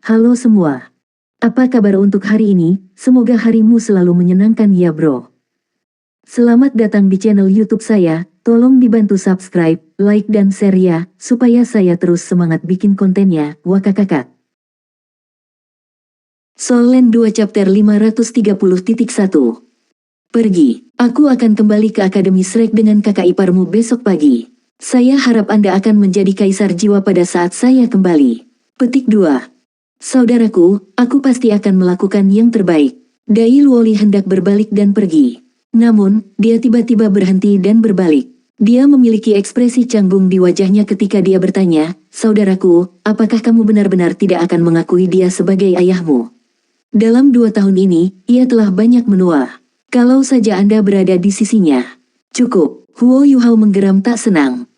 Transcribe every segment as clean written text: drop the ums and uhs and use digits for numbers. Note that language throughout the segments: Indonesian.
Halo semua. Apa kabar untuk hari ini? Semoga harimu selalu menyenangkan ya bro. Selamat datang di channel YouTube saya. Tolong dibantu subscribe, like dan share ya, supaya saya terus semangat bikin kontennya. Wakakakak. Soul Land 2 chapter 530.1. Pergi. Aku akan kembali ke Akademi Shrek dengan kakak iparmu besok pagi. Saya harap Anda akan menjadi kaisar jiwa pada saat saya kembali. Petik 2. Saudaraku, aku pasti akan melakukan yang terbaik. Dai Luoli hendak berbalik dan pergi. Namun, dia tiba-tiba berhenti dan berbalik. Dia memiliki ekspresi canggung di wajahnya ketika dia bertanya, "Saudaraku, apakah kamu benar-benar tidak akan mengakui dia sebagai ayahmu?" Dalam 2 tahun ini, ia telah banyak menua. Kalau saja Anda berada di sisinya. Cukup, Huo Yuhao menggeram tak senang.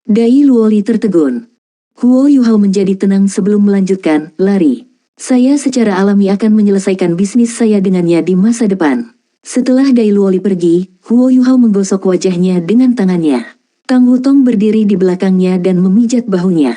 Dai Luoli tertegun. Huo Yuhao menjadi tenang sebelum melanjutkan, "Lari. Saya secara alami akan menyelesaikan bisnis saya dengannya di masa depan." Setelah Dai Luoli pergi, Huo Yuhao menggosok wajahnya dengan tangannya. Tang Wutong berdiri di belakangnya dan memijat bahunya.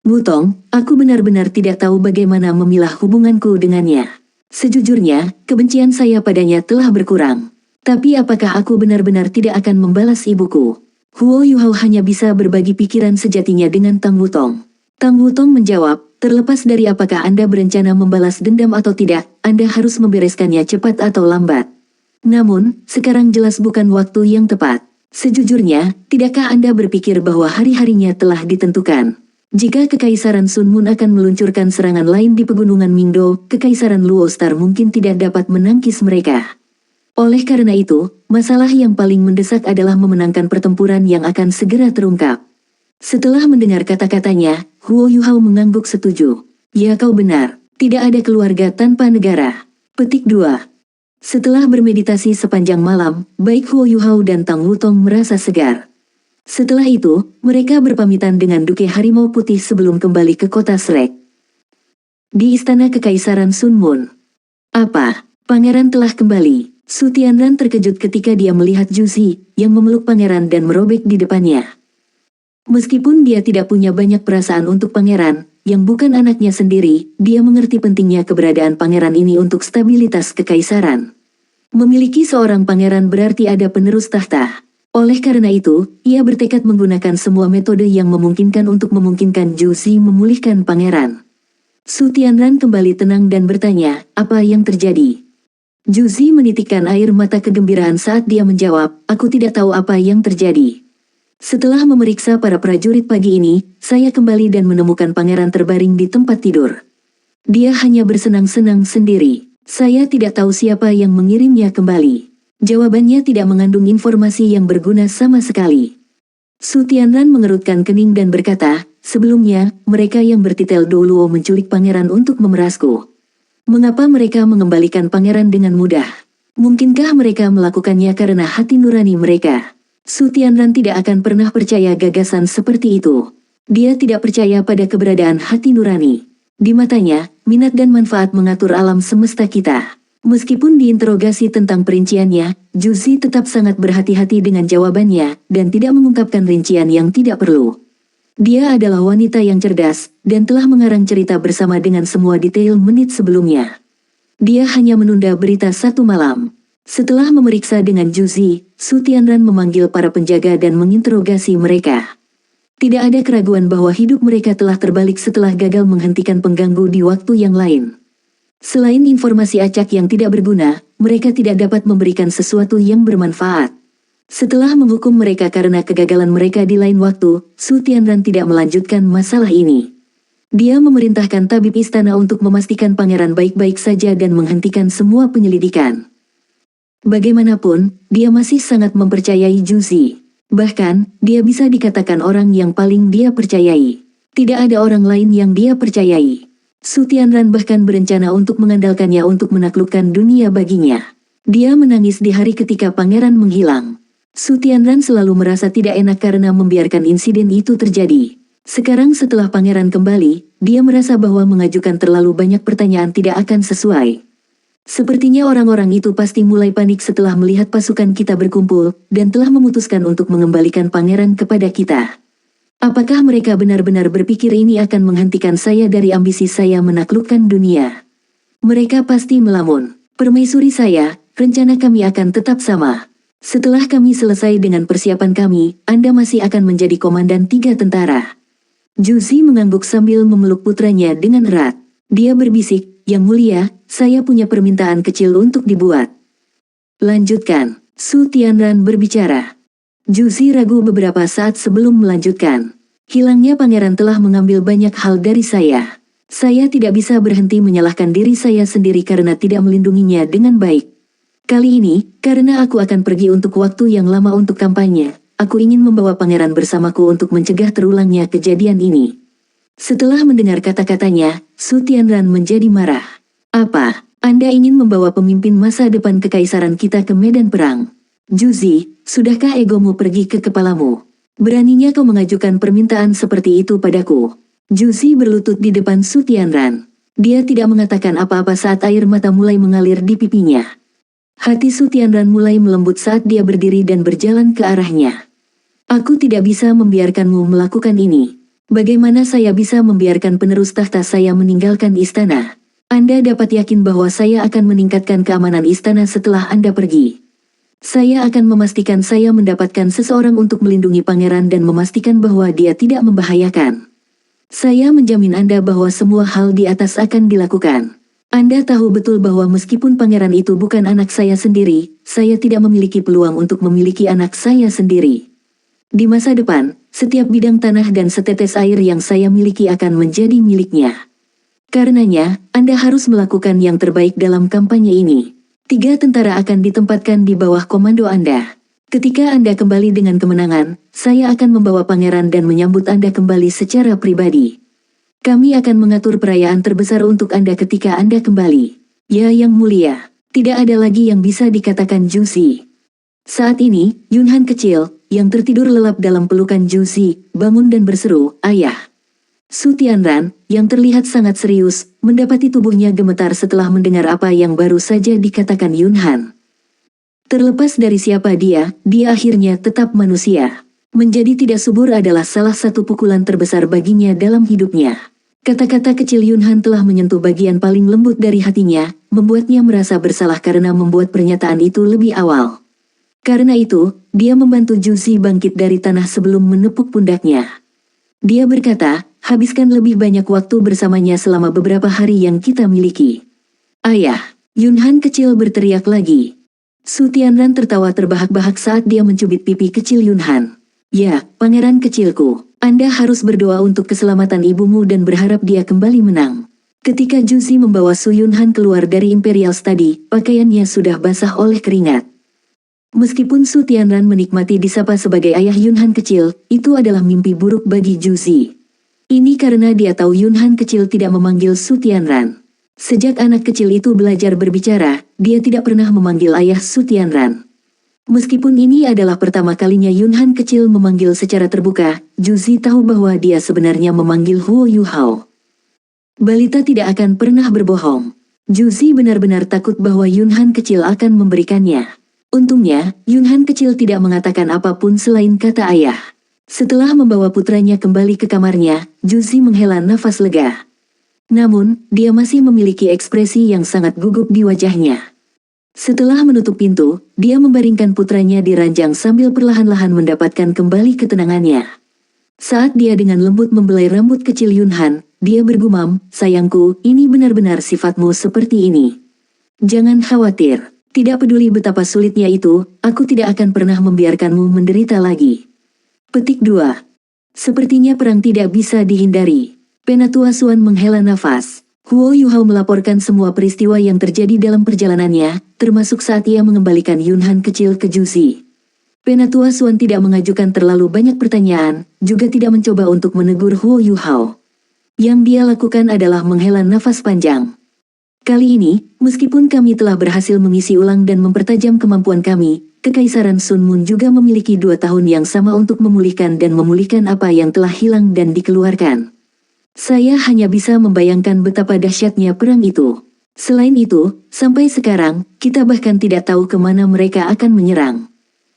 "Wutong, aku benar-benar tidak tahu bagaimana memilah hubunganku dengannya. Sejujurnya, kebencian saya padanya telah berkurang. Tapi apakah aku benar-benar tidak akan membalas ibuku?" Huo Yuhao hanya bisa berbagi pikiran sejatinya dengan Tang Wutong. Tang Wutong menjawab, "Terlepas dari apakah Anda berencana membalas dendam atau tidak, Anda harus membereskannya cepat atau lambat. Namun, sekarang jelas bukan waktu yang tepat. Sejujurnya, tidakkah Anda berpikir bahwa hari-harinya telah ditentukan? Jika Kekaisaran Sun Moon akan meluncurkan serangan lain di pegunungan Mingdo, Kekaisaran Luo Star mungkin tidak dapat menangkis mereka. Oleh karena itu, masalah yang paling mendesak adalah memenangkan pertempuran yang akan segera terungkap." Setelah mendengar kata-katanya, Huo Yuhao mengangguk setuju. "Ya kau benar, tidak ada keluarga tanpa negara." Petik 2. Setelah bermeditasi sepanjang malam, baik Huo Yuhao dan Tang Wutong merasa segar. Setelah itu, mereka berpamitan dengan Duke Harimau Putih sebelum kembali ke kota Shrek. Di istana Kekaisaran Sun Moon. "Apa? Pangeran telah kembali?" Su Tianran terkejut ketika dia melihat Juzi, yang memeluk pangeran dan merobek di depannya. Meskipun dia tidak punya banyak perasaan untuk pangeran, yang bukan anaknya sendiri, dia mengerti pentingnya keberadaan pangeran ini untuk stabilitas kekaisaran. Memiliki seorang pangeran berarti ada penerus tahta. Oleh karena itu, ia bertekad menggunakan semua metode yang memungkinkan untuk memungkinkan Juzi memulihkan pangeran. Su Tianran kembali tenang dan bertanya, "Apa yang terjadi?" Juzi menitikkan air mata kegembiraan saat dia menjawab, "Aku tidak tahu apa yang terjadi. Setelah memeriksa para prajurit pagi ini, saya kembali dan menemukan pangeran terbaring di tempat tidur. Dia hanya bersenang-senang sendiri. Saya tidak tahu siapa yang mengirimnya kembali." Jawabannya tidak mengandung informasi yang berguna sama sekali. Su Tianran mengerutkan kening dan berkata, "Sebelumnya, mereka yang bertitel Doluo menculik pangeran untuk memerasku. Mengapa mereka mengembalikan pangeran dengan mudah? Mungkinkah mereka melakukannya karena hati nurani mereka?" Su Tianran tidak akan pernah percaya gagasan seperti itu. Dia tidak percaya pada keberadaan hati nurani. Di matanya, minat dan manfaat mengatur alam semesta kita. Meskipun diinterogasi tentang perinciannya, Juzi tetap sangat berhati-hati dengan jawabannya, dan tidak mengungkapkan rincian yang tidak perlu. Dia adalah wanita yang cerdas, dan telah mengarang cerita bersama dengan semua detail menit sebelumnya. Dia hanya menunda berita 1 malam. Setelah memeriksa dengan Juzi, Su Tianran memanggil para penjaga dan menginterogasi mereka. Tidak ada keraguan bahwa hidup mereka telah terbalik setelah gagal menghentikan pengganggu di waktu yang lain. Selain informasi acak yang tidak berguna, mereka tidak dapat memberikan sesuatu yang bermanfaat. Setelah menghukum mereka karena kegagalan mereka di lain waktu, Su Tianran tidak melanjutkan masalah ini. Dia memerintahkan tabib istana untuk memastikan pangeran baik-baik saja dan menghentikan semua penyelidikan. Bagaimanapun, dia masih sangat mempercayai Juzi. Bahkan, dia bisa dikatakan orang yang paling dia percayai. Tidak ada orang lain yang dia percayai. Su Tianran bahkan berencana untuk mengandalkannya untuk menaklukkan dunia baginya. Dia menangis di hari ketika pangeran menghilang. Su Tianran selalu merasa tidak enak karena membiarkan insiden itu terjadi. Sekarang setelah pangeran kembali, dia merasa bahwa mengajukan terlalu banyak pertanyaan tidak akan sesuai. Sepertinya orang-orang itu pasti mulai panik setelah melihat pasukan kita berkumpul, dan telah memutuskan untuk mengembalikan pangeran kepada kita. Apakah mereka benar-benar berpikir ini akan menghentikan saya dari ambisi saya menaklukkan dunia? Mereka pasti melamun. Permaisuri saya, rencana kami akan tetap sama. Setelah kami selesai dengan persiapan kami, Anda masih akan menjadi komandan 3 tentara. Juzi mengangguk sambil memeluk putranya dengan erat. Dia berbisik, Yang Mulia, saya punya permintaan kecil untuk dibuat. Lanjutkan, Su Tianran berbicara. Juzi ragu beberapa saat sebelum melanjutkan. Hilangnya pangeran telah mengambil banyak hal dari saya. Saya tidak bisa berhenti menyalahkan diri saya sendiri karena tidak melindunginya dengan baik. Kali ini, karena aku akan pergi untuk waktu yang lama untuk kampanye, aku ingin membawa pangeran bersamaku untuk mencegah terulangnya kejadian ini. Setelah mendengar kata-katanya, Su Tianran menjadi marah. Apa? Anda ingin membawa pemimpin masa depan kekaisaran kita ke medan perang? Juzi, sudahkah egomu pergi ke kepalamu? Beraninya kau mengajukan permintaan seperti itu padaku. Juzi berlutut di depan Su Tianran. Dia tidak mengatakan apa-apa saat air mata mulai mengalir di pipinya. Hati Su Tianran mulai melembut saat dia berdiri dan berjalan ke arahnya. Aku tidak bisa membiarkanmu melakukan ini. Bagaimana saya bisa membiarkan penerus tahta saya meninggalkan istana? Anda dapat yakin bahwa saya akan meningkatkan keamanan istana setelah Anda pergi. Saya akan memastikan saya mendapatkan seseorang untuk melindungi pangeran dan memastikan bahwa dia tidak membahayakan. Saya menjamin Anda bahwa semua hal di atas akan dilakukan. Anda tahu betul bahwa meskipun pangeran itu bukan anak saya sendiri, saya tidak memiliki peluang untuk memiliki anak saya sendiri. Di masa depan, setiap bidang tanah dan setetes air yang saya miliki akan menjadi miliknya. Karenanya, Anda harus melakukan yang terbaik dalam kampanye ini. 3 tentara akan ditempatkan di bawah komando Anda. Ketika Anda kembali dengan kemenangan, saya akan membawa pangeran dan menyambut Anda kembali secara pribadi. Kami akan mengatur perayaan terbesar untuk Anda ketika Anda kembali. Ya Yang Mulia, tidak ada lagi yang bisa dikatakan Juzi. Saat ini, Yunhan kecil, yang tertidur lelap dalam pelukan Juzi, bangun dan berseru, "Ayah!" Su Tianran, yang terlihat sangat serius, mendapati tubuhnya gemetar setelah mendengar apa yang baru saja dikatakan Yunhan. Terlepas dari siapa dia akhirnya tetap manusia. Menjadi tidak subur adalah salah satu pukulan terbesar baginya dalam hidupnya. Kata-kata kecil Yunhan telah menyentuh bagian paling lembut dari hatinya, membuatnya merasa bersalah karena membuat pernyataan itu lebih awal. Karena itu, dia membantu Juzi bangkit dari tanah sebelum menepuk pundaknya. Dia berkata, habiskan lebih banyak waktu bersamanya selama beberapa hari yang kita miliki. Ayah, Yunhan kecil berteriak lagi. Su Tianran tertawa terbahak-bahak saat dia mencubit pipi kecil Yunhan. Ya, pangeran kecilku, Anda harus berdoa untuk keselamatan ibumu dan berharap dia kembali menang. Ketika Juzi membawa Su Yunhan keluar dari Imperial Study, pakaiannya sudah basah oleh keringat. Meskipun Su Tianran menikmati disapa sebagai ayah Yunhan kecil, itu adalah mimpi buruk bagi Juzi. Ini karena dia tahu Yunhan kecil tidak memanggil Su Tianran. Sejak anak kecil itu belajar berbicara, dia tidak pernah memanggil ayah Su Tianran. Meskipun ini adalah pertama kalinya Yunhan kecil memanggil secara terbuka, Juzi tahu bahwa dia sebenarnya memanggil Huo Yuhao. Balita tidak akan pernah berbohong. Juzi benar-benar takut bahwa Yunhan kecil akan memberikannya. Untungnya, Yunhan kecil tidak mengatakan apapun selain kata ayah. Setelah membawa putranya kembali ke kamarnya, Juzi menghela nafas lega. Namun, dia masih memiliki ekspresi yang sangat gugup di wajahnya. Setelah menutup pintu, dia membaringkan putranya di ranjang sambil perlahan-lahan mendapatkan kembali ketenangannya. Saat dia dengan lembut membelai rambut kecil Yunhan, dia bergumam, "Sayangku, ini benar-benar sifatmu seperti ini. Jangan khawatir. Tidak peduli betapa sulitnya itu, aku tidak akan pernah membiarkanmu menderita lagi." Petik 2. Sepertinya perang tidak bisa dihindari. Penatua Suan menghela nafas. Huo Yuhao melaporkan semua peristiwa yang terjadi dalam perjalanannya, termasuk saat ia mengembalikan Yunhan kecil ke Juzi. Penatua Suan tidak mengajukan terlalu banyak pertanyaan, juga tidak mencoba untuk menegur Huo Yuhao. Yang dia lakukan adalah menghela nafas panjang. Kali ini, meskipun kami telah berhasil mengisi ulang dan mempertajam kemampuan kami, Kekaisaran Sun Mun juga memiliki 2 tahun yang sama untuk memulihkan dan memulihkan apa yang telah hilang dan dikeluarkan. Saya hanya bisa membayangkan betapa dahsyatnya perang itu. Selain itu, sampai sekarang, kita bahkan tidak tahu kemana mereka akan menyerang.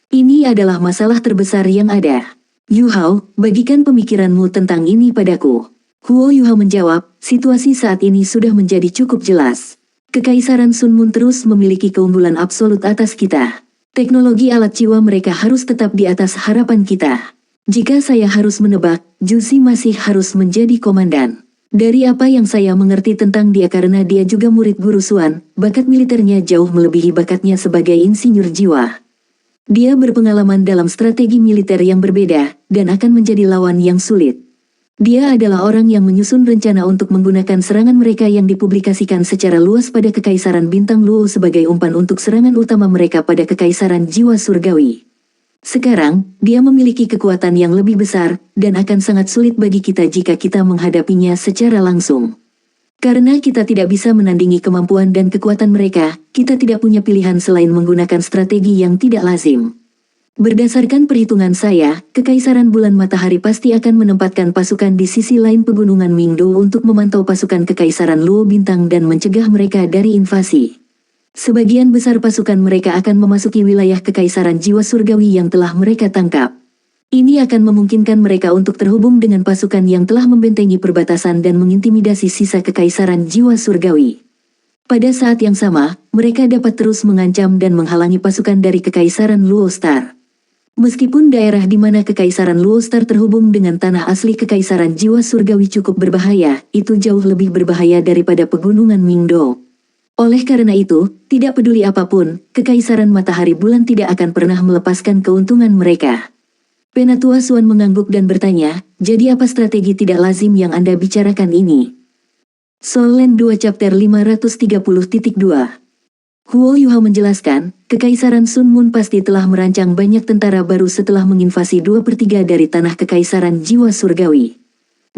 Ini adalah masalah terbesar yang ada. Yu Hao, bagikan pemikiranmu tentang ini padaku. Huo Yu Hao menjawab, situasi saat ini sudah menjadi cukup jelas. Kekaisaran Sun Mun terus memiliki keunggulan absolut atas kita. Teknologi alat jiwa mereka harus tetap di atas harapan kita. Jika saya harus menebak, Jusi masih harus menjadi komandan. Dari apa yang saya mengerti tentang dia karena dia juga murid guru Suan, bakat militernya jauh melebihi bakatnya sebagai insinyur jiwa. Dia berpengalaman dalam strategi militer yang berbeda, dan akan menjadi lawan yang sulit. Dia adalah orang yang menyusun rencana untuk menggunakan serangan mereka yang dipublikasikan secara luas pada Kekaisaran Bintang Luo sebagai umpan untuk serangan utama mereka pada Kekaisaran Jiwa Surgawi. Sekarang, dia memiliki kekuatan yang lebih besar, dan akan sangat sulit bagi kita jika kita menghadapinya secara langsung. Karena kita tidak bisa menandingi kemampuan dan kekuatan mereka, kita tidak punya pilihan selain menggunakan strategi yang tidak lazim. Berdasarkan perhitungan saya, Kekaisaran Bulan Matahari pasti akan menempatkan pasukan di sisi lain pegunungan Mingdo untuk memantau pasukan Kekaisaran Luo Bintang dan mencegah mereka dari invasi. Sebagian besar pasukan mereka akan memasuki wilayah Kekaisaran Jiwa Surgawi yang telah mereka tangkap. Ini akan memungkinkan mereka untuk terhubung dengan pasukan yang telah membentengi perbatasan dan mengintimidasi sisa Kekaisaran Jiwa Surgawi. Pada saat yang sama, mereka dapat terus mengancam dan menghalangi pasukan dari Kekaisaran Luo Star. Meskipun daerah di mana Kekaisaran Luo Star terhubung dengan tanah asli Kekaisaran Jiwa Surgawi cukup berbahaya, itu jauh lebih berbahaya daripada pegunungan Mingdo. Oleh karena itu, tidak peduli apapun, Kekaisaran Matahari Bulan tidak akan pernah melepaskan keuntungan mereka. Penatua Suan mengangguk dan bertanya, jadi apa strategi tidak lazim yang Anda bicarakan ini? Soul Land 2 Chapter 530.2 Huo Yu Hao menjelaskan, Kekaisaran Sun Mun pasti telah merancang banyak tentara baru setelah menginvasi 2/3 dari tanah Kekaisaran Jiwa Surgawi.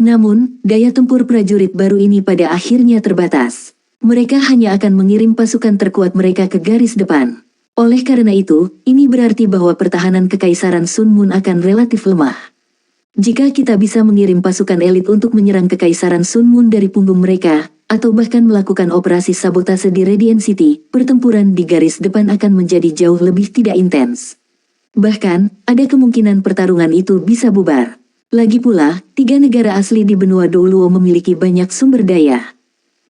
Namun, daya tempur prajurit baru ini pada akhirnya terbatas. Mereka hanya akan mengirim pasukan terkuat mereka ke garis depan. Oleh karena itu, ini berarti bahwa pertahanan Kekaisaran Sun Mun akan relatif lemah. Jika kita bisa mengirim pasukan elit untuk menyerang Kekaisaran Sun Mun dari punggung mereka, atau bahkan melakukan operasi sabotase di Radiant City, pertempuran di garis depan akan menjadi jauh lebih tidak intens. Bahkan, ada kemungkinan pertarungan itu bisa bubar. Lagi pula, 3 negara asli di benua Douluo memiliki banyak sumber daya.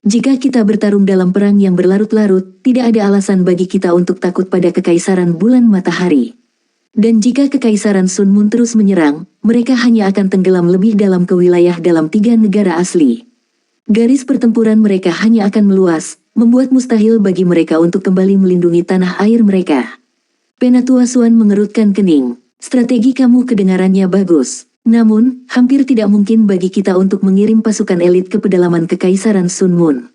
Jika kita bertarung dalam perang yang berlarut-larut, tidak ada alasan bagi kita untuk takut pada Kekaisaran Bulan Matahari. Dan jika Kekaisaran Sun Mun terus menyerang, mereka hanya akan tenggelam lebih dalam ke wilayah dalam 3 negara asli. Garis pertempuran mereka hanya akan meluas, membuat mustahil bagi mereka untuk kembali melindungi tanah air mereka. Penatua Suan mengerutkan kening. Strategi kamu kedengarannya bagus. Namun, hampir tidak mungkin bagi kita untuk mengirim pasukan elit ke pedalaman Kekaisaran Sun Mun.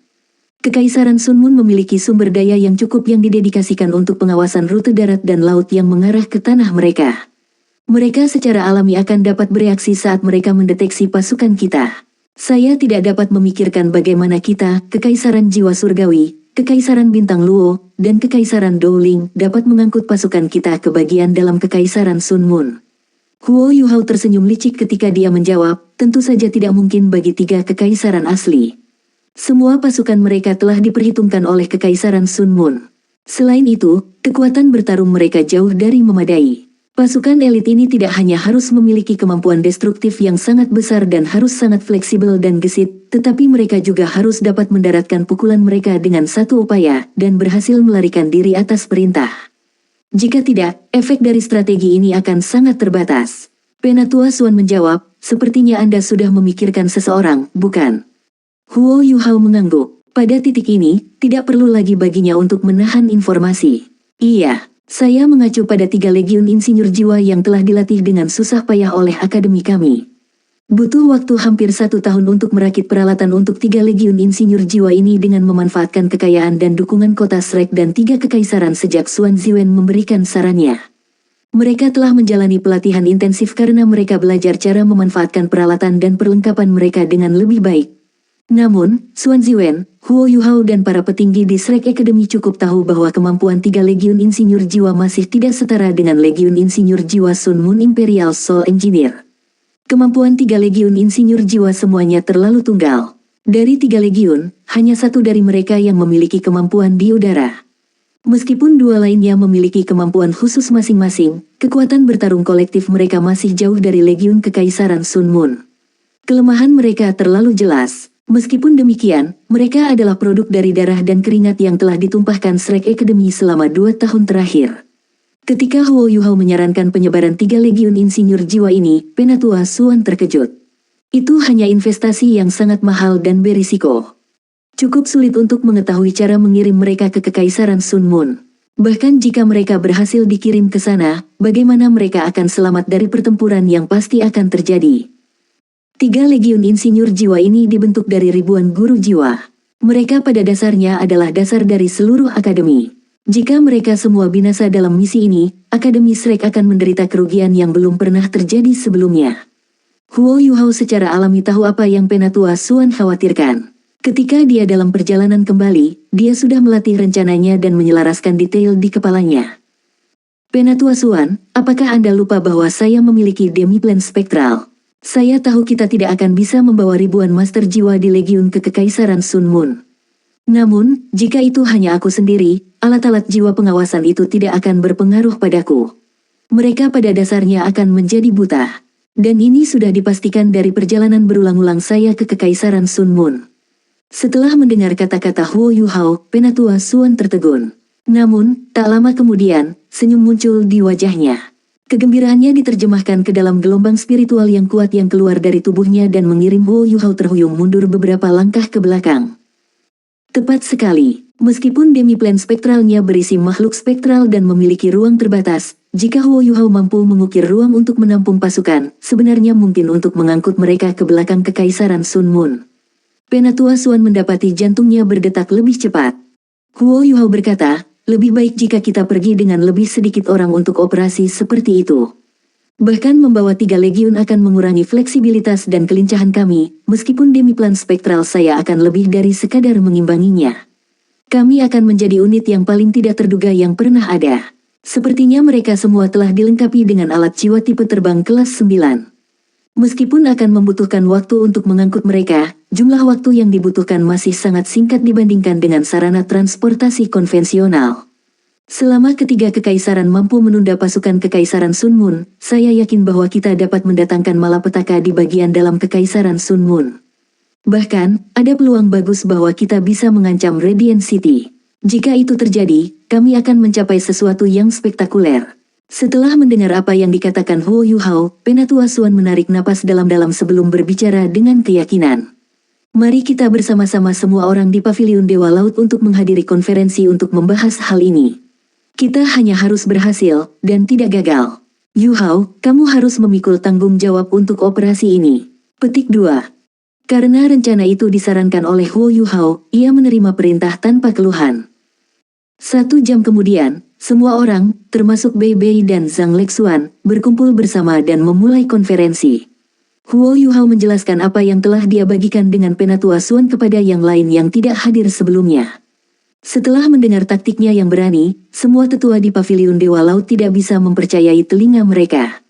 Kekaisaran Sun Mun memiliki sumber daya yang cukup yang didedikasikan untuk pengawasan rute darat dan laut yang mengarah ke tanah mereka. Mereka secara alami akan dapat bereaksi saat mereka mendeteksi pasukan kita. Saya tidak dapat memikirkan bagaimana kita, Kekaisaran Jiwa Surgawi, Kekaisaran Bintang Luo, dan Kekaisaran Dowling dapat mengangkut pasukan kita ke bagian dalam Kekaisaran Sun Mun. Huo Yu Hao tersenyum licik ketika dia menjawab, tentu saja tidak mungkin bagi 3 kekaisaran asli. Semua pasukan mereka telah diperhitungkan oleh Kekaisaran Sun Mun. Selain itu, kekuatan bertarung mereka jauh dari memadai. Pasukan elit ini tidak hanya harus memiliki kemampuan destruktif yang sangat besar dan harus sangat fleksibel dan gesit, tetapi mereka juga harus dapat mendaratkan pukulan mereka dengan satu upaya, dan berhasil melarikan diri atas perintah. Jika tidak, efek dari strategi ini akan sangat terbatas. Penatua Suan menjawab, sepertinya Anda sudah memikirkan seseorang, bukan? Huo Yu Hao mengangguk. Pada titik ini, tidak perlu lagi baginya untuk menahan informasi. Iya, saya mengacu pada 3 legiun insinyur jiwa yang telah dilatih dengan susah payah oleh akademi kami. Butuh waktu hampir 1 tahun untuk merakit peralatan untuk 3 legiun insinyur jiwa ini dengan memanfaatkan kekayaan dan dukungan kota Shrek dan 3 kekaisaran sejak Xuan Ziwen memberikan sarannya. Mereka telah menjalani pelatihan intensif karena mereka belajar cara memanfaatkan peralatan dan perlengkapan mereka dengan lebih baik. Namun, Xuan Ziwen, Huo Yu Hao dan para petinggi di Shrek Academy cukup tahu bahwa kemampuan 3 legiun insinyur jiwa masih tidak setara dengan legiun insinyur jiwa Sun Mun Imperial Soul Engineer. Kemampuan 3 legiun insinyur jiwa semuanya terlalu tunggal. Dari 3 legiun, hanya 1 dari mereka yang memiliki kemampuan di udara. Meskipun dua lainnya memiliki kemampuan khusus masing-masing, kekuatan bertarung kolektif mereka masih jauh dari Legiun Kekaisaran Sun Moon. Kelemahan mereka terlalu jelas. Meskipun demikian, mereka adalah produk dari darah dan keringat yang telah ditumpahkan Shrek Academy selama 2 tahun terakhir. Ketika Huo Yuhao menyarankan penyebaran 3 Legiun Insinyur Jiwa ini, Penatua Suan terkejut. Itu hanya investasi yang sangat mahal dan berisiko. Cukup sulit untuk mengetahui cara mengirim mereka ke Kekaisaran Sun Moon. Bahkan jika mereka berhasil dikirim ke sana, bagaimana mereka akan selamat dari pertempuran yang pasti akan terjadi? 3 Legiun Insinyur Jiwa ini dibentuk dari ribuan guru jiwa. Mereka pada dasarnya adalah dasar dari seluruh akademi. Jika mereka semua binasa dalam misi ini, Akademi Shrek akan menderita kerugian yang belum pernah terjadi sebelumnya. Huo Yuhao secara alami tahu apa yang Penatua Suan khawatirkan. Ketika dia dalam perjalanan kembali, dia sudah melatih rencananya dan menyelaraskan detail di kepalanya. Penatua Suan, apakah Anda lupa bahwa saya memiliki Demiplan Spektral? Saya tahu kita tidak akan bisa membawa ribuan master jiwa di Legiun ke Kekaisaran Sun Moon. Namun, jika itu hanya aku sendiri, alat-alat jiwa pengawasan itu tidak akan berpengaruh padaku. Mereka pada dasarnya akan menjadi buta. Dan ini sudah dipastikan dari perjalanan berulang-ulang saya ke Kekaisaran Sun Moon. Setelah mendengar kata-kata Huo Yuhao, Penatua Suan tertegun. Namun, tak lama kemudian, senyum muncul di wajahnya. Kegembiraannya diterjemahkan ke dalam gelombang spiritual yang kuat yang keluar dari tubuhnya dan mengirim Huo Yuhao terhuyung mundur beberapa langkah ke belakang. Tepat sekali, meskipun Demiplan spektralnya berisi makhluk spektral dan memiliki ruang terbatas, jika Huo Yuhao mampu mengukir ruang untuk menampung pasukan, sebenarnya mungkin untuk mengangkut mereka ke belakang Kekaisaran Sun Moon. Penatua Suan mendapati jantungnya berdetak lebih cepat. Huo Yuhao berkata, lebih baik jika kita pergi dengan lebih sedikit orang untuk operasi seperti itu. Bahkan membawa 3 legiun akan mengurangi fleksibilitas dan kelincahan kami, meskipun Demiplan Spektral saya akan lebih dari sekadar mengimbanginya. Kami akan menjadi unit yang paling tidak terduga yang pernah ada. Sepertinya mereka semua telah dilengkapi dengan alat jiwa tipe terbang kelas 9. Meskipun akan membutuhkan waktu untuk mengangkut mereka, jumlah waktu yang dibutuhkan masih sangat singkat dibandingkan dengan sarana transportasi konvensional. Selama ketiga kekaisaran mampu menunda pasukan Kekaisaran Sun Moon, saya yakin bahwa kita dapat mendatangkan malapetaka di bagian dalam Kekaisaran Sun Moon. Bahkan, ada peluang bagus bahwa kita bisa mengancam Radiant City. Jika itu terjadi, kami akan mencapai sesuatu yang spektakuler. Setelah mendengar apa yang dikatakan Huo Yuhao, Penatua Suan menarik napas dalam-dalam sebelum berbicara dengan keyakinan. Mari kita bersama-sama semua orang di Paviliun Dewa Laut untuk menghadiri konferensi untuk membahas hal ini. Kita hanya harus berhasil, dan tidak gagal. Yuhao, kamu harus memikul tanggung jawab untuk operasi ini. Petik 2. Karena rencana itu disarankan oleh Huo Yuhao, ia menerima perintah tanpa keluhan. 1 jam kemudian, semua orang, termasuk Bei Bei dan Zhang Lexuan, berkumpul bersama dan memulai konferensi. Huo Yuhao menjelaskan apa yang telah dia bagikan dengan Penatua Suan kepada yang lain yang tidak hadir sebelumnya. Setelah mendengar taktiknya yang berani, semua tetua di Paviliun Dewa Laut tidak bisa mempercayai telinga mereka.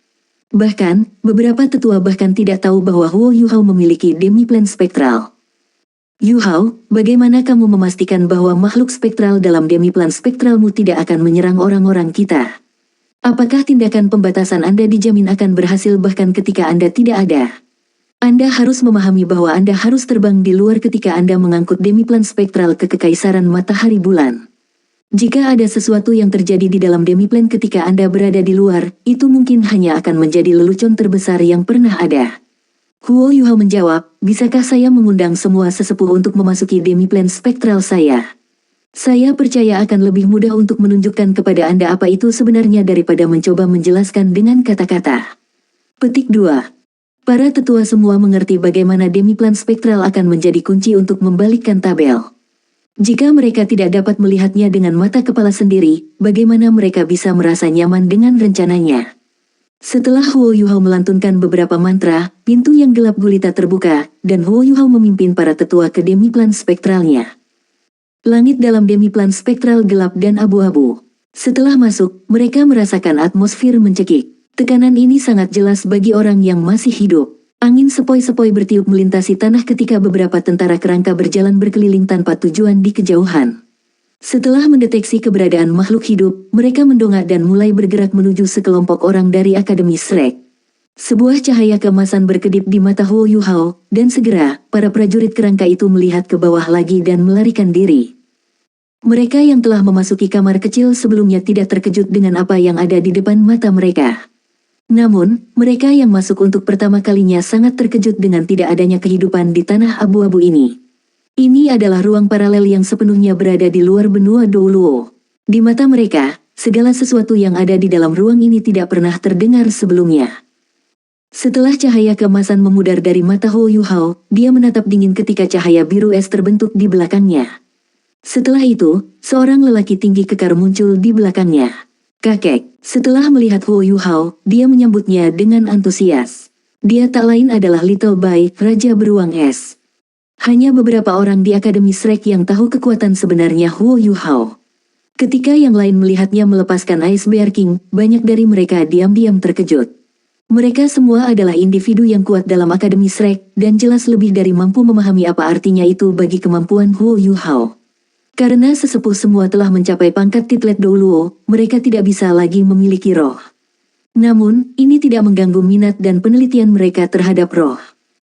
Bahkan, beberapa tetua bahkan tidak tahu bahwa Huo Yuhao memiliki Demiplan Spektral. Yuhao, bagaimana kamu memastikan bahwa makhluk spektral dalam Demiplan Spektralmu tidak akan menyerang orang-orang kita? Apakah tindakan pembatasan Anda dijamin akan berhasil bahkan ketika Anda tidak ada? Anda harus memahami bahwa Anda harus terbang di luar ketika Anda mengangkut Demiplan Spektral ke Kekaisaran Matahari Bulan. Jika ada sesuatu yang terjadi di dalam Demiplan ketika Anda berada di luar, itu mungkin hanya akan menjadi lelucon terbesar yang pernah ada. Huo Yuhao menjawab, bisakah saya mengundang semua sesepuh untuk memasuki Demiplan Spektral saya? Saya percaya akan lebih mudah untuk menunjukkan kepada Anda apa itu sebenarnya daripada mencoba menjelaskan dengan kata-kata. Petik 2. Para tetua semua mengerti bagaimana Demiplan Spektral akan menjadi kunci untuk membalikkan tabel. Jika mereka tidak dapat melihatnya dengan mata kepala sendiri, bagaimana mereka bisa merasa nyaman dengan rencananya? Setelah Huo Yuhao melantunkan beberapa mantra, pintu yang gelap gulita terbuka, dan Huo Yuhao memimpin para tetua ke Demiplan Spektralnya. Langit dalam Demiplan Spektral gelap dan abu-abu. Setelah masuk, mereka merasakan atmosfer mencekik. Tekanan ini sangat jelas bagi orang yang masih hidup. Angin sepoi-sepoi bertiup melintasi tanah ketika beberapa tentara kerangka berjalan berkeliling tanpa tujuan di kejauhan. Setelah mendeteksi keberadaan makhluk hidup, mereka mendongak dan mulai bergerak menuju sekelompok orang dari Akademi Shrek. Sebuah cahaya keemasan berkedip di mata Huo Yuhao, dan segera, para prajurit kerangka itu melihat ke bawah lagi dan melarikan diri. Mereka yang telah memasuki kamar kecil sebelumnya tidak terkejut dengan apa yang ada di depan mata mereka. Namun, mereka yang masuk untuk pertama kalinya sangat terkejut dengan tidak adanya kehidupan di tanah abu-abu ini. Ini adalah ruang paralel yang sepenuhnya berada di luar benua Douluo. Di mata mereka, segala sesuatu yang ada di dalam ruang ini tidak pernah terdengar sebelumnya. Setelah cahaya keemasan memudar dari mata Huo Yuhao, dia menatap dingin ketika cahaya biru es terbentuk di belakangnya. Setelah itu, seorang lelaki tinggi kekar muncul di belakangnya. Kakek, setelah melihat Huo Yuhao, dia menyambutnya dengan antusias. Dia tak lain adalah Little Bai, Raja Beruang Es. Hanya beberapa orang di Akademi Shrek yang tahu kekuatan sebenarnya Huo Yuhao. Ketika yang lain melihatnya melepaskan Ice Bear King, banyak dari mereka diam-diam terkejut. Mereka semua adalah individu yang kuat dalam Akademi Shrek, dan jelas lebih dari mampu memahami apa artinya itu bagi kemampuan Huo Yuhao. Karena sesepuh semua telah mencapai pangkat titlet Douluo, mereka tidak bisa lagi memiliki roh. Namun, ini tidak mengganggu minat dan penelitian mereka terhadap roh.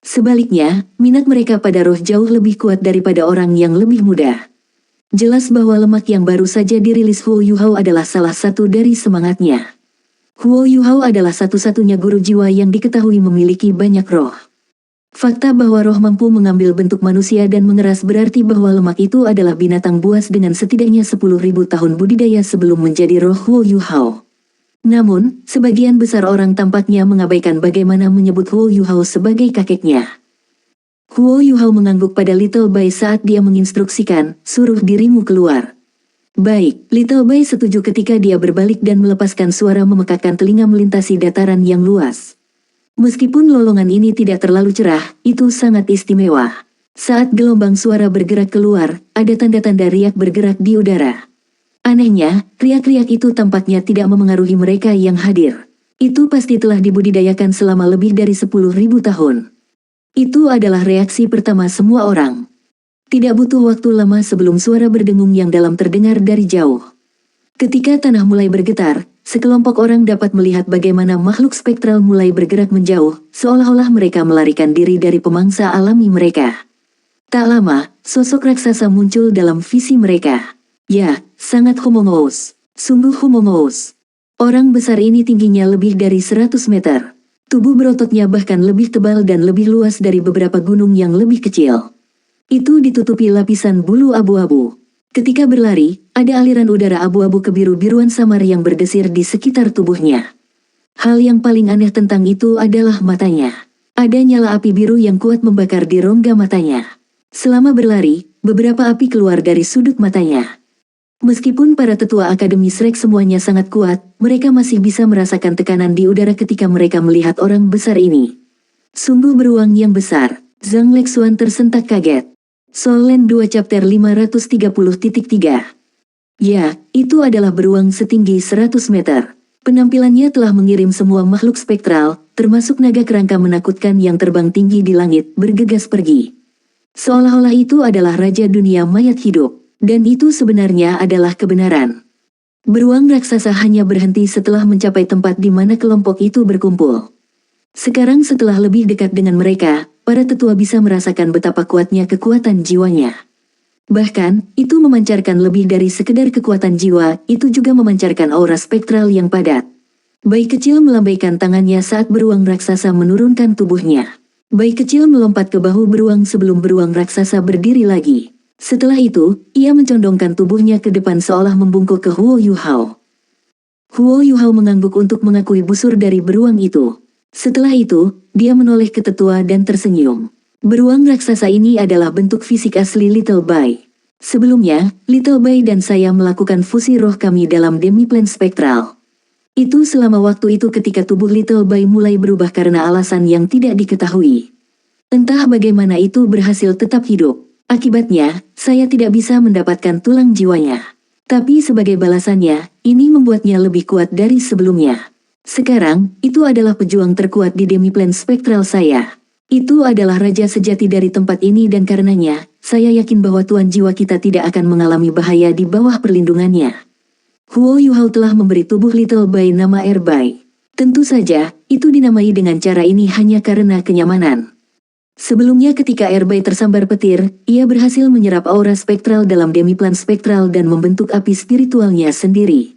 Sebaliknya, minat mereka pada roh jauh lebih kuat daripada orang yang lebih muda. Jelas bahwa lemak yang baru saja dirilis Huo Yuhao adalah salah satu dari semangatnya. Huo Yuhao adalah satu-satunya guru jiwa yang diketahui memiliki banyak roh. Fakta bahwa roh mampu mengambil bentuk manusia dan mengeras berarti bahwa lemak itu adalah binatang buas dengan setidaknya 10.000 tahun budidaya sebelum menjadi roh Huo Yuhao. Namun, sebagian besar orang tampaknya mengabaikan bagaimana menyebut Huo Yuhao sebagai kakeknya. Huo Yuhao mengangguk pada Little Bai saat dia menginstruksikan, suruh dirimu keluar. Baik, Little Bai setuju ketika dia berbalik dan melepaskan suara memekakkan telinga melintasi dataran yang luas. Meskipun lolongan ini tidak terlalu cerah, itu sangat istimewa. Saat gelombang suara bergerak keluar, ada tanda-tanda riak bergerak di udara. Anehnya, riak-riak itu tampaknya tidak memengaruhi mereka yang hadir. Itu pasti telah dibudidayakan selama lebih dari 10.000 tahun. Itu adalah reaksi pertama semua orang. Tidak butuh waktu lama sebelum suara berdengung yang dalam terdengar dari jauh. Ketika tanah mulai bergetar, sekelompok orang dapat melihat bagaimana makhluk spektral mulai bergerak menjauh, seolah-olah mereka melarikan diri dari pemangsa alami mereka. Tak lama, sosok raksasa muncul dalam visi mereka. Ya, sangat humongous. Sungguh humongous. Orang besar ini tingginya lebih dari 100 meter. Tubuh berototnya bahkan lebih tebal dan lebih luas dari beberapa gunung yang lebih kecil. Itu ditutupi lapisan bulu abu-abu. Ketika berlari, ada aliran udara abu-abu kebiru-biruan samar yang berdesir di sekitar tubuhnya. Hal yang paling aneh tentang itu adalah matanya. Ada nyala api biru yang kuat membakar di rongga matanya. Selama berlari, beberapa api keluar dari sudut matanya. Meskipun para tetua Akademi Shrek semuanya sangat kuat, mereka masih bisa merasakan tekanan di udara ketika mereka melihat orang besar ini. Sungguh beruang yang besar. Zhang Lexuan tersentak kaget. Soul Land 2 Chapter 530.3. Ya, itu adalah beruang setinggi 100 meter. Penampilannya telah mengirim semua makhluk spektral, termasuk naga kerangka menakutkan yang terbang tinggi di langit, bergegas pergi. Seolah-olah itu adalah raja dunia mayat hidup, dan itu sebenarnya adalah kebenaran. Beruang raksasa hanya berhenti setelah mencapai tempat di mana kelompok itu berkumpul. Sekarang setelah lebih dekat dengan mereka, para tetua bisa merasakan betapa kuatnya kekuatan jiwanya. Bahkan, itu memancarkan lebih dari sekedar kekuatan jiwa, itu juga memancarkan aura spektral yang padat. Bayi kecil melambaikan tangannya saat beruang raksasa menurunkan tubuhnya. Bayi kecil melompat ke bahu beruang sebelum beruang raksasa berdiri lagi. Setelah itu, ia mencondongkan tubuhnya ke depan seolah membungkuk ke Huo Yuhao. Huo Yuhao mengangguk untuk mengakui busur dari beruang itu. Setelah itu, dia menoleh ke tetua dan tersenyum. Beruang raksasa ini adalah bentuk fisik asli Little Bai. Sebelumnya, Little Bai dan saya melakukan fusi roh kami dalam Demiplan Spektral. Itu selama waktu itu ketika tubuh Little Bai mulai berubah karena alasan yang tidak diketahui. Entah bagaimana itu berhasil tetap hidup. Akibatnya, saya tidak bisa mendapatkan tulang jiwanya. Tapi sebagai balasannya, ini membuatnya lebih kuat dari sebelumnya. Sekarang, itu adalah pejuang terkuat di Demiplan Spektral saya. Itu adalah raja sejati dari tempat ini dan karenanya, saya yakin bahwa tuan jiwa kita tidak akan mengalami bahaya di bawah perlindungannya. Huo Yuhao telah memberi tubuh Little Bai nama Erbai. Tentu saja, itu dinamai dengan cara ini hanya karena kenyamanan. Sebelumnya ketika Erbai tersambar petir, ia berhasil menyerap aura spektral dalam demiplan spektral dan membentuk api spiritualnya sendiri.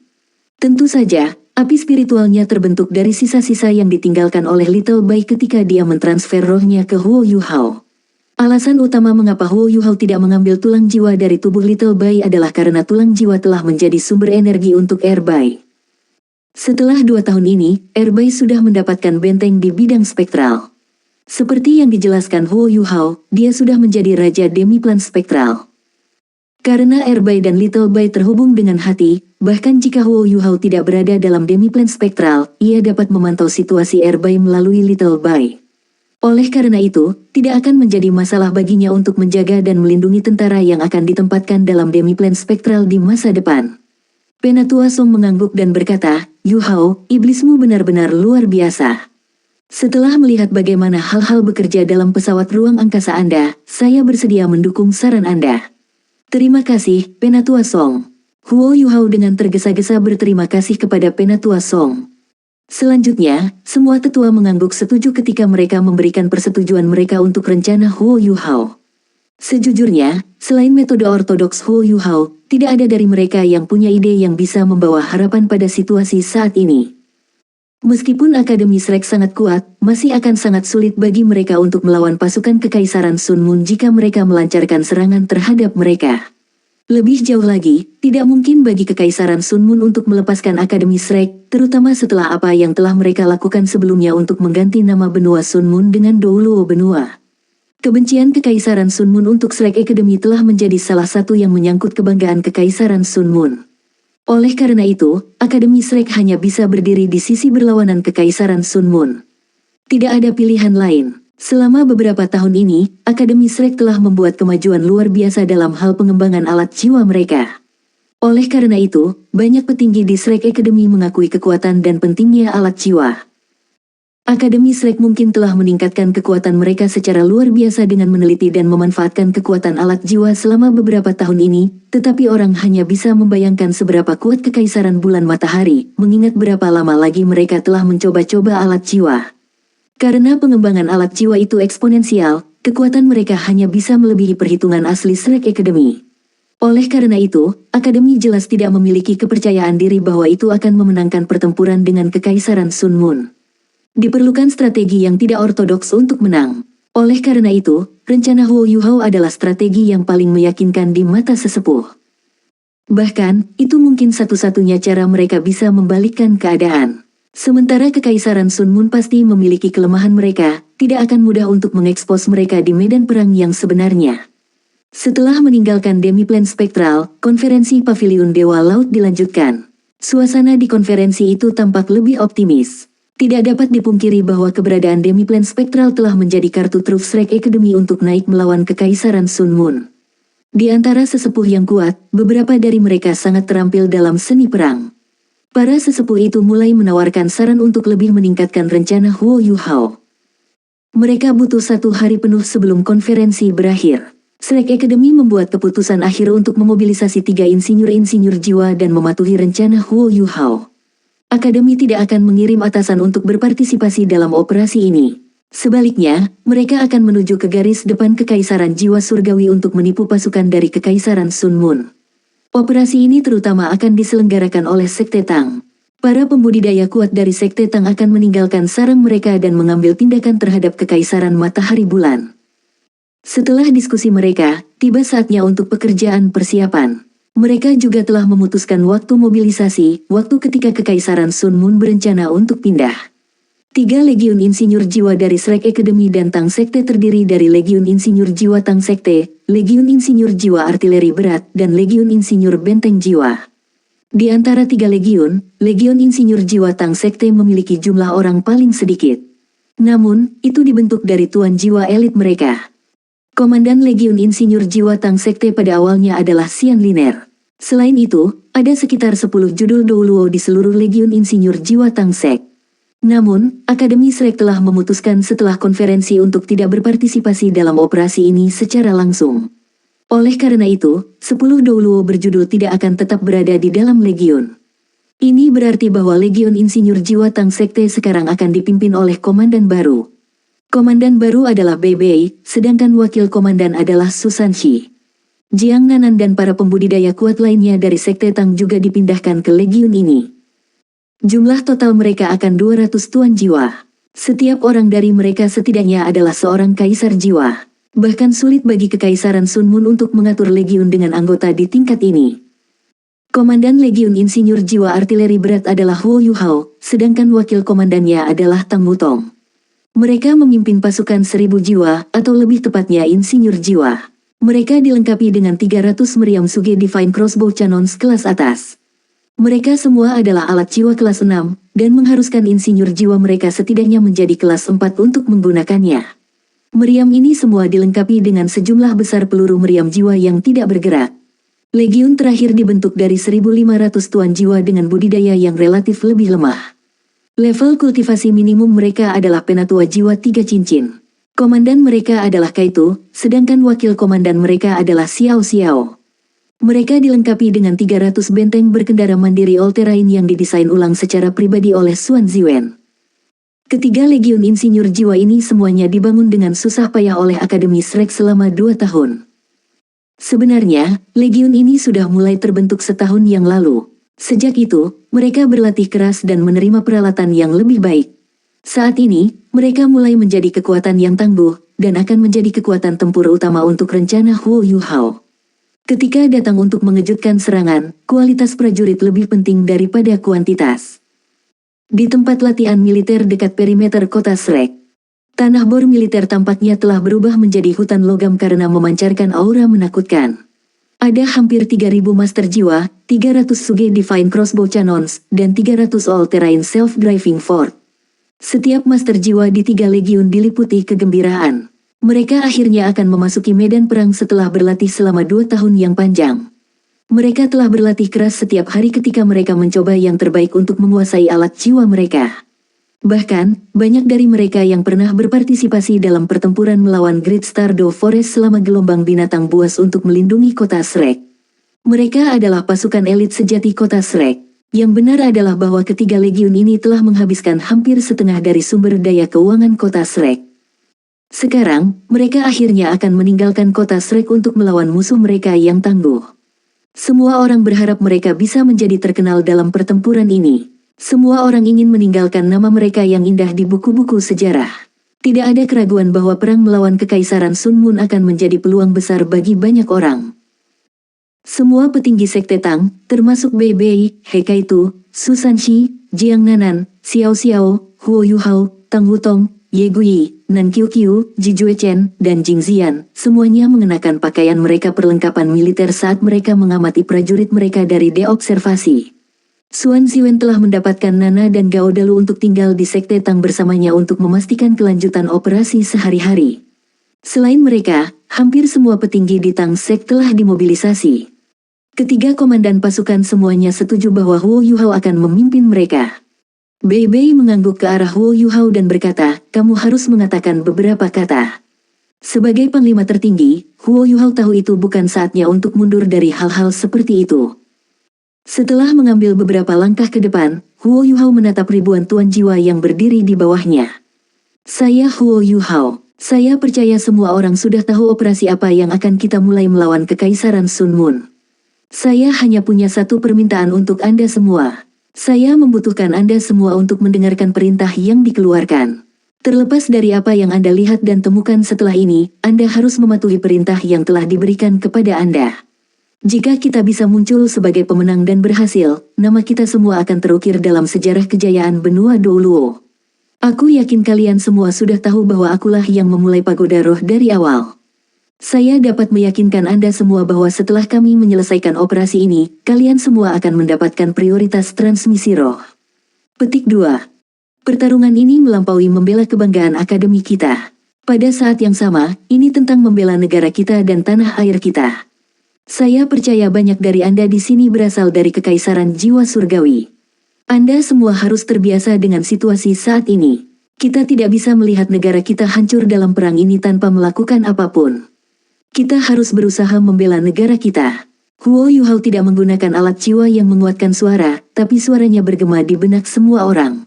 Tentu saja, api spiritualnya terbentuk dari sisa-sisa yang ditinggalkan oleh Little Bai ketika dia mentransfer rohnya ke Huo Yuhao. Alasan utama mengapa Huo Yuhao tidak mengambil tulang jiwa dari tubuh Little Bai adalah karena tulang jiwa telah menjadi sumber energi untuk Erbai. Setelah 2 tahun ini, Erbai sudah mendapatkan benteng di bidang spektral. Seperti yang dijelaskan Huo Yuhao, dia sudah menjadi raja demiplan spektral. Karena Erbai dan Little Bai terhubung dengan hati, bahkan jika Huo Yuhao tidak berada dalam demiplan spektral, ia dapat memantau situasi Erbai melalui Little Bai. Oleh karena itu, tidak akan menjadi masalah baginya untuk menjaga dan melindungi tentara yang akan ditempatkan dalam demiplan spektral di masa depan. Penatua Song mengangguk dan berkata, "Yuhao, iblismu benar-benar luar biasa. Setelah melihat bagaimana hal-hal bekerja dalam pesawat ruang angkasa Anda, saya bersedia mendukung saran Anda." "Terima kasih, Penatua Song." Huo Yuhao dengan tergesa-gesa berterima kasih kepada Penatua Song. Selanjutnya, semua tetua mengangguk setuju ketika mereka memberikan persetujuan mereka untuk rencana Huo Yuhao. Sejujurnya, selain metode ortodoks Huo Yuhao, tidak ada dari mereka yang punya ide yang bisa membawa harapan pada situasi saat ini. Meskipun Akademi Shrek sangat kuat, masih akan sangat sulit bagi mereka untuk melawan pasukan Kekaisaran Sun Moon jika mereka melancarkan serangan terhadap mereka. Lebih jauh lagi, tidak mungkin bagi Kekaisaran Sun Moon untuk melepaskan Akademi Shrek, terutama setelah apa yang telah mereka lakukan sebelumnya untuk mengganti nama benua Sun Moon dengan Douluo Benua. Kebencian Kekaisaran Sun Moon untuk Shrek Academy telah menjadi salah satu yang menyangkut kebanggaan Kekaisaran Sun Moon. Oleh karena itu, Akademi Shrek hanya bisa berdiri di sisi berlawanan Kekaisaran Sun Moon. Tidak ada pilihan lain. Selama beberapa tahun ini, Akademi Shrek telah membuat kemajuan luar biasa dalam hal pengembangan alat jiwa mereka. Oleh karena itu, banyak petinggi di Shrek Academy mengakui kekuatan dan pentingnya alat jiwa. Akademi Shrek mungkin telah meningkatkan kekuatan mereka secara luar biasa dengan meneliti dan memanfaatkan kekuatan alat jiwa selama beberapa tahun ini, tetapi orang hanya bisa membayangkan seberapa kuat Kekaisaran Bulan Matahari, mengingat berapa lama lagi mereka telah mencoba-coba alat jiwa. Karena pengembangan alat jiwa itu eksponensial, kekuatan mereka hanya bisa melebihi perhitungan asli Shrek Academy. Oleh karena itu, Akademi jelas tidak memiliki kepercayaan diri bahwa itu akan memenangkan pertempuran dengan Kekaisaran Sun Moon. Diperlukan strategi yang tidak ortodoks untuk menang. Oleh karena itu, rencana Huo Yuhao adalah strategi yang paling meyakinkan di mata sesepuh. Bahkan, itu mungkin satu-satunya cara mereka bisa membalikkan keadaan. Sementara Kekaisaran Sun Moon pasti memiliki kelemahan mereka, tidak akan mudah untuk mengekspos mereka di medan perang yang sebenarnya. Setelah meninggalkan demiplan spektral, konferensi Paviliun Dewa Laut dilanjutkan. Suasana di konferensi itu tampak lebih optimis. Tidak dapat dipungkiri bahwa keberadaan demiplan spektral telah menjadi kartu truf Shrek Academy untuk naik melawan Kekaisaran Sun Moon. Di antara sesepuh yang kuat, beberapa dari mereka sangat terampil dalam seni perang. Para sesepuh itu mulai menawarkan saran untuk lebih meningkatkan rencana Huo Yuhao. Mereka butuh 1 hari penuh sebelum konferensi berakhir. Shrek Academy membuat keputusan akhir untuk memobilisasi 3 insinyur-insinyur jiwa dan mematuhi rencana Huo Yuhao. Akademi tidak akan mengirim atasan untuk berpartisipasi dalam operasi ini. Sebaliknya, mereka akan menuju ke garis depan Kekaisaran Jiwa Surgawi untuk menipu pasukan dari Kekaisaran Sun Moon. Operasi ini terutama akan diselenggarakan oleh Sekte Tang. Para pembudidaya kuat dari Sekte Tang akan meninggalkan sarang mereka dan mengambil tindakan terhadap Kekaisaran Matahari Bulan. Setelah diskusi mereka, tiba saatnya untuk pekerjaan persiapan. Mereka juga telah memutuskan waktu mobilisasi, waktu ketika Kekaisaran Sun Moon berencana untuk pindah. 3 Legiun Insinyur Jiwa dari Shrek Academy dan Tang Sekte terdiri dari Legiun Insinyur Jiwa Tang Sekte, Legiun Insinyur Jiwa Artileri Berat, dan Legiun Insinyur Benteng Jiwa. Di antara 3 Legiun, Legiun Insinyur Jiwa Tang Sekte memiliki jumlah orang paling sedikit. Namun, itu dibentuk dari tuan jiwa elit mereka. Komandan Legiun Insinyur Jiwa Tang Sekte pada awalnya adalah Xian Liner. Selain itu, ada sekitar 10 judul Douluo di seluruh Legiun Insinyur Jiwa Tang Sek. Namun, Akademi Shrek telah memutuskan setelah konferensi untuk tidak berpartisipasi dalam operasi ini secara langsung. Oleh karena itu, 10 Douluo berjudul tidak akan tetap berada di dalam Legiun. Ini berarti bahwa Legiun Insinyur Jiwa Tang Sekte sekarang akan dipimpin oleh komandan baru. Komandan baru adalah Bei Bei, sedangkan wakil komandan adalah Susan Shi. Jiang Nanan dan para pembudidaya kuat lainnya dari Sekte Tang juga dipindahkan ke Legiun ini. Jumlah total mereka akan 200 tuan jiwa. Setiap orang dari mereka setidaknya adalah seorang kaisar jiwa. Bahkan sulit bagi Kekaisaran Sun Moon untuk mengatur legiun dengan anggota di tingkat ini. Komandan Legiun Insinyur Jiwa Artileri Berat adalah Huo Yuhao, sedangkan wakil komandannya adalah Tang Wutong. Mereka memimpin pasukan 1000 jiwa, atau lebih tepatnya Insinyur Jiwa. Mereka dilengkapi dengan 300 meriam Suge Divine Crossbow Cannons kelas atas. Mereka semua adalah alat jiwa kelas 6, dan mengharuskan insinyur jiwa mereka setidaknya menjadi kelas 4 untuk menggunakannya. Meriam ini semua dilengkapi dengan sejumlah besar peluru meriam jiwa yang tidak bergerak. Legiun terakhir dibentuk dari 1.500 tuan jiwa dengan budidaya yang relatif lebih lemah. Level kultivasi minimum mereka adalah penatua jiwa 3 cincin. Komandan mereka adalah Kaito, sedangkan wakil komandan mereka adalah Xiao Xiao. Mereka dilengkapi dengan 300 benteng berkendara mandiri all-terrain yang didesain ulang secara pribadi oleh Xuan Ziwen. Ketiga Legiun Insinyur Jiwa ini semuanya dibangun dengan susah payah oleh Akademi Shrek selama 2 tahun. Sebenarnya, Legiun ini sudah mulai terbentuk setahun yang lalu. Sejak itu, mereka berlatih keras dan menerima peralatan yang lebih baik. Saat ini, mereka mulai menjadi kekuatan yang tangguh, dan akan menjadi kekuatan tempur utama untuk rencana Huo Yuhao. Ketika datang untuk mengejutkan serangan, kualitas prajurit lebih penting daripada kuantitas. Di tempat latihan militer dekat perimeter kota Shrek, tanah bor militer tampaknya telah berubah menjadi hutan logam karena memancarkan aura menakutkan. Ada hampir 3.000 master jiwa, 300 Suge Divine Crossbow Cannons, dan 300 all-terrain self-driving fort. Setiap master jiwa di 3 legiun diliputi kegembiraan. Mereka akhirnya akan memasuki medan perang setelah berlatih selama 2 tahun yang panjang. Mereka telah berlatih keras setiap hari ketika mereka mencoba yang terbaik untuk menguasai alat jiwa mereka. Bahkan, banyak dari mereka yang pernah berpartisipasi dalam pertempuran melawan Great Stardew Forest selama gelombang binatang buas untuk melindungi kota Shrek. Mereka adalah pasukan elit sejati kota Shrek. Yang benar adalah bahwa ketiga legiun ini telah menghabiskan hampir setengah dari sumber daya keuangan kota Shrek. Sekarang, mereka akhirnya akan meninggalkan kota Shrek untuk melawan musuh mereka yang tangguh. Semua orang berharap mereka bisa menjadi terkenal dalam pertempuran ini. Semua orang ingin meninggalkan nama mereka yang indah di buku-buku sejarah. Tidak ada keraguan bahwa perang melawan Kekaisaran Sun Moon akan menjadi peluang besar bagi banyak orang. Semua petinggi Sekte Tang, termasuk Bei Bei, He Kaito, Susan Shi, Jiang Nanan, Xiao Xiao, Huo Yuhao, Tang Wutong, Ye Gui, Nan Qiuqiu, Ji Juechen, dan Jing Zian, semuanya mengenakan pakaian mereka perlengkapan militer saat mereka mengamati prajurit mereka dari deobservasi. Xuan Ziwen telah mendapatkan Nana dan Gao Dalu untuk tinggal di Sekte Tang bersamanya untuk memastikan kelanjutan operasi sehari-hari. Selain mereka, hampir semua petinggi di Tang Sek telah dimobilisasi. Ketiga komandan pasukan semuanya setuju bahwa Huo Yuhao akan memimpin mereka. Bei Bei mengangguk ke arah Huo Yuhao dan berkata, kamu harus mengatakan beberapa kata. Sebagai panglima tertinggi, Huo Yuhao tahu itu bukan saatnya untuk mundur dari hal-hal seperti itu. Setelah mengambil beberapa langkah ke depan, Huo Yuhao menatap ribuan tuan jiwa yang berdiri di bawahnya. Saya Huo Yuhao. Saya percaya semua orang sudah tahu operasi apa yang akan kita mulai melawan Kekaisaran Sun Moon. Saya hanya punya satu permintaan untuk Anda semua. Saya membutuhkan Anda semua untuk mendengarkan perintah yang dikeluarkan. Terlepas dari apa yang Anda lihat dan temukan setelah ini, Anda harus mematuhi perintah yang telah diberikan kepada Anda. Jika kita bisa muncul sebagai pemenang dan berhasil, nama kita semua akan terukir dalam sejarah kejayaan benua Douluo. Aku yakin kalian semua sudah tahu bahwa akulah yang memulai pagoda roh dari awal. Saya dapat meyakinkan Anda semua bahwa setelah kami menyelesaikan operasi ini, kalian semua akan mendapatkan prioritas transmisi roh. Petik 2. Pertarungan ini melampaui membela kebanggaan akademi kita. Pada saat yang sama, ini tentang membela negara kita dan tanah air kita. Saya percaya banyak dari Anda di sini berasal dari Kekaisaran Jiwa Surgawi. Anda semua harus terbiasa dengan situasi saat ini. Kita tidak bisa melihat negara kita hancur dalam perang ini tanpa melakukan apapun. Kita harus berusaha membela negara kita. Huo Yuhao tidak menggunakan alat jiwa yang menguatkan suara, tapi suaranya bergema di benak semua orang.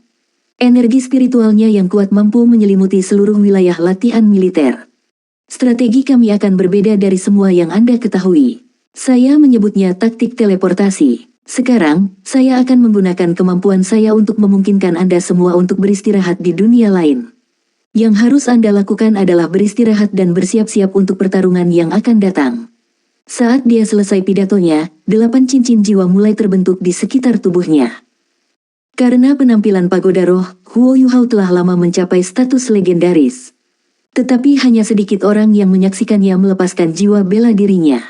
Energi spiritualnya yang kuat mampu menyelimuti seluruh wilayah latihan militer. Strategi kami akan berbeda dari semua yang Anda ketahui. Saya menyebutnya taktik teleportasi. Sekarang, saya akan menggunakan kemampuan saya untuk memungkinkan Anda semua untuk beristirahat di dunia lain. Yang harus Anda lakukan adalah beristirahat dan bersiap-siap untuk pertarungan yang akan datang. Saat dia selesai pidatonya, 8 cincin jiwa mulai terbentuk di sekitar tubuhnya. Karena penampilan pagoda roh, Huo Yuhao telah lama mencapai status legendaris. Tetapi hanya sedikit orang yang menyaksikannya melepaskan jiwa bela dirinya.